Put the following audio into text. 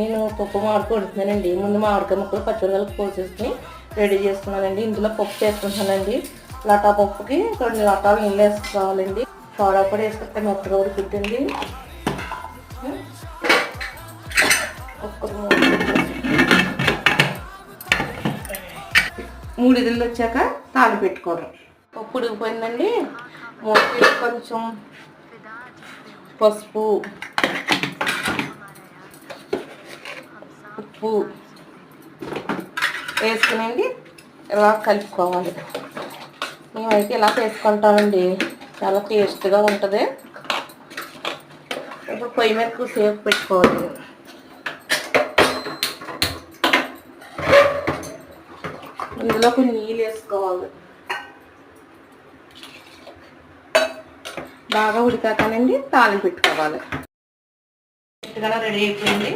నేను పప్పు మామిడికాయ కొడుతున్నానండి. ముందు మామిడికాయ ముక్కలు పచ్చిమిరపకాయలు కోసేసుకుని రెడీ చేసుకున్నానండి. ఇందులో పప్పు చేసుకుంటానండి. లటా పప్పుకి 2 లటాలు నీళ్ళు వేసుకోవాలండి. సోడా పొడి వేసుకుంటే మెత్తగా ఉడికిద్దండి. మూడు ఇదులు వచ్చాక తాళి పెట్టుకోవడం. పప్పు ఉడికిపోయిందండి. మూత కొంచెం పసుపు, ఉప్పు వేసుకునండి ఇలా కలుపుకోవాలి. మేమైతే ఇలా చేసుకుంటామండి. చాలా టేస్ట్గా ఉంటుంది. ఇప్పుడు పొయ్యి మీద కూసేపు పెట్టుకోవాలి. ఇందులో కొన్ని నీళ్ళు వేసుకోవాలి. బాగా ఉడికాకనండి తాలింపు పెట్టుకోవాలి. రెడీ అయిపోయింది.